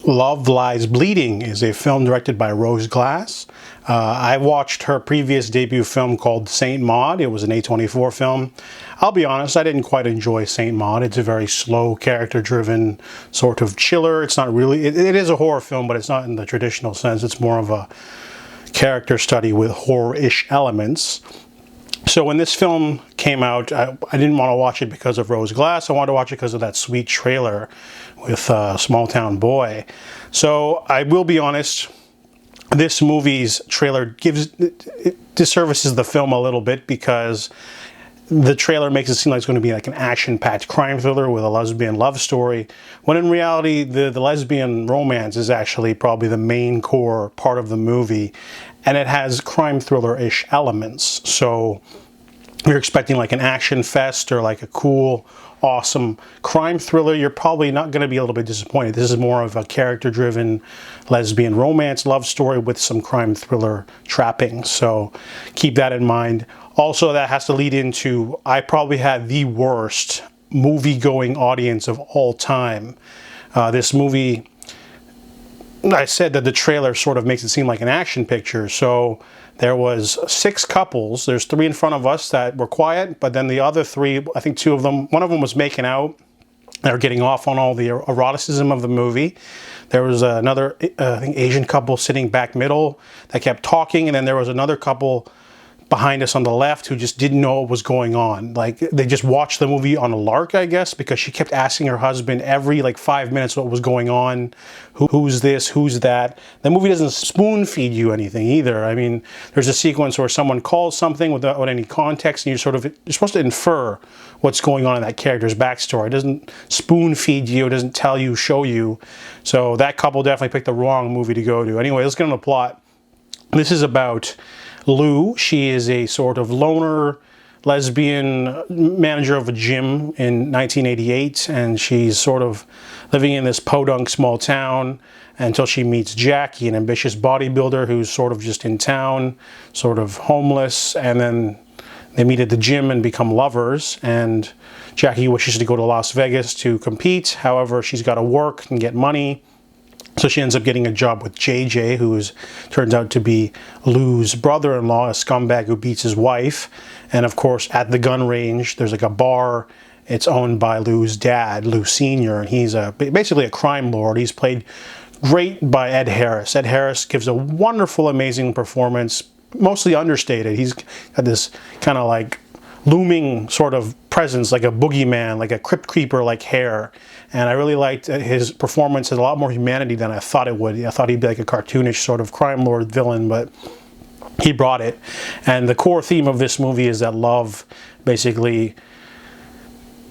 Love Lies Bleeding is a film directed by Rose Glass. I watched her previous debut film called Saint Maud. It was an A24 film. I'll be honest, I didn't quite enjoy Saint Maud. It's a very slow, character-driven sort of chiller. It's not really, it is a horror film, but it's not in the traditional sense. It's more of a character study with horror-ish elements. So when this film came out, I didn't want to watch it because of Rose Glass. I wanted to watch it because of that sweet trailer with Small Town Boy. So I will be honest, this movie's trailer disservices the film a little bit because the trailer makes it seem like it's going to be like an action-packed crime thriller with a lesbian love story, when in reality the lesbian romance is actually probably the main core part of the movie, and it has crime thriller-ish elements. So you're expecting like an action fest or like a cool, awesome crime thriller, you're probably not going to be a little bit disappointed. This is more of a character-driven lesbian romance love story with some crime thriller trappings. So keep that in mind. Also, that has to lead into, I probably had the worst movie-going audience of all time. This movie, I said that the trailer sort of makes it seem like an action picture. So there was 6 couples. There's 3 in front of us that were quiet, but then the other 3, I think 2 of them, one of them was making out. They were getting off on all the eroticism of the movie. There was another, I think, Asian couple sitting back middle that kept talking, and then there was another couple behind us on the left who just didn't know what was going on. Like, they just watched the movie on a lark, I guess, because she kept asking her husband every like 5 minutes what was going on. Who's this? Who's that? The movie doesn't spoon feed you anything either. I mean, there's a sequence where someone calls something without any context, and you're supposed to infer what's going on in that character's backstory. It doesn't spoon feed you. It doesn't tell you, show you. So that couple definitely picked the wrong movie to go to. Anyway, let's get on the plot. This is about Lou. She is a sort of loner lesbian manager of a gym in 1988, and she's sort of living in this podunk small town until she meets Jackie, an ambitious bodybuilder who's sort of just in town, sort of homeless, and then they meet at the gym and become lovers, and Jackie wishes to go to Las Vegas to compete. However, she's got to work and get money. So she ends up getting a job with JJ, who turns out to be Lou's brother-in-law, a scumbag who beats his wife. And of course, at the gun range, there's like a bar. It's owned by Lou's dad, Lou Sr., and he's basically a crime lord. He's played great by Ed Harris. Ed Harris gives a wonderful, amazing performance, mostly understated. He's got this kind of like looming sort of presence, like a boogeyman, like a crypt creeper like hair. And I really liked his performance. Had a lot more humanity than I thought it would. I thought he'd be like a cartoonish sort of crime lord villain, but he brought it. And the core theme of this movie is that love basically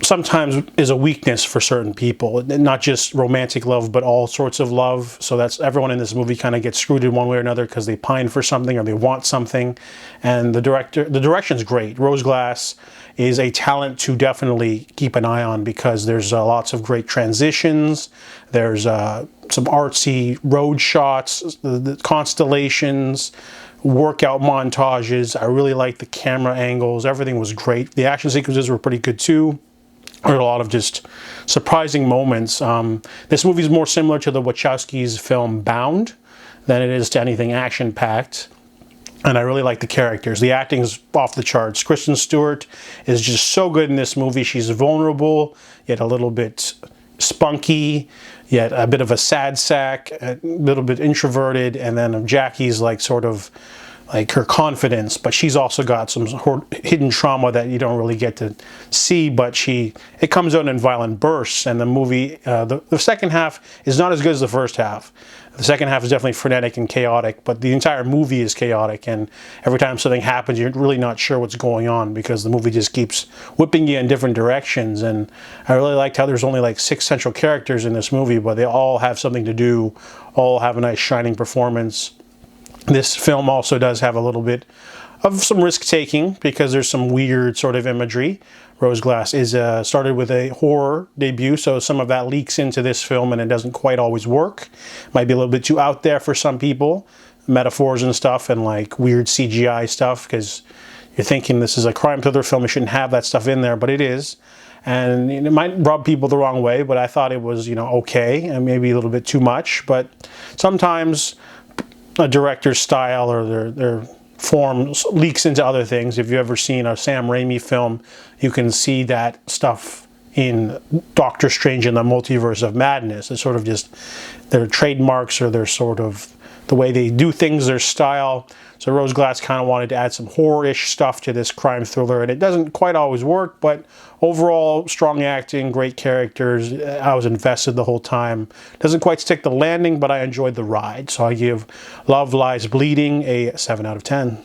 sometimes is a weakness for certain people, not just romantic love, but all sorts of love. So that's everyone in this movie kind of gets screwed in one way or another because they pine for something or they want something. And the direction's great. Rose Glass is a talent to definitely keep an eye on because there's lots of great transitions. There's some artsy road shots, the constellations, workout montages. I really liked the camera angles. Everything was great. The action sequences were pretty good too. There are a lot of just surprising moments. This movie is more similar to the Wachowskis' film Bound than it is to anything action-packed. And I really like the characters. The acting's off the charts. Kristen Stewart is just so good in this movie. She's vulnerable, yet a little bit spunky, yet a bit of a sad sack, a little bit introverted. And then Jackie's like sort of like her confidence, but she's also got some hidden trauma that you don't really get to see, but it comes out in violent bursts. And the movie, the second half is not as good as the first half. The second half is definitely frenetic and chaotic, but the entire movie is chaotic, and every time something happens, you're really not sure what's going on because the movie just keeps whipping you in different directions. And I really liked how there's only like 6 central characters in this movie, but they all have something to do, all have a nice shining performance. This film also does have a little bit of some risk-taking because there's some weird sort of imagery. Rose Glass is started with a horror debut, so some of that leaks into this film and it doesn't quite always work. Might be a little bit too out there for some people. Metaphors and stuff and like weird CGI stuff because you're thinking this is a crime thriller film, it shouldn't have that stuff in there, but it is. and it might rub people the wrong way, but I thought it was, okay, and maybe a little bit too much. But sometimes a director's style or their form leaks into other things. If you've ever seen a Sam Raimi film, you can see that stuff in Doctor Strange in the Multiverse of Madness. It's sort of just their trademarks, or their sort of the way they do things, their style. So Rose Glass kind of wanted to add some horror-ish stuff to this crime thriller, and it doesn't quite always work, but overall, strong acting, great characters. I was invested the whole time. Doesn't quite stick the landing, but I enjoyed the ride. So I give Love Lies Bleeding a 7 out of 10.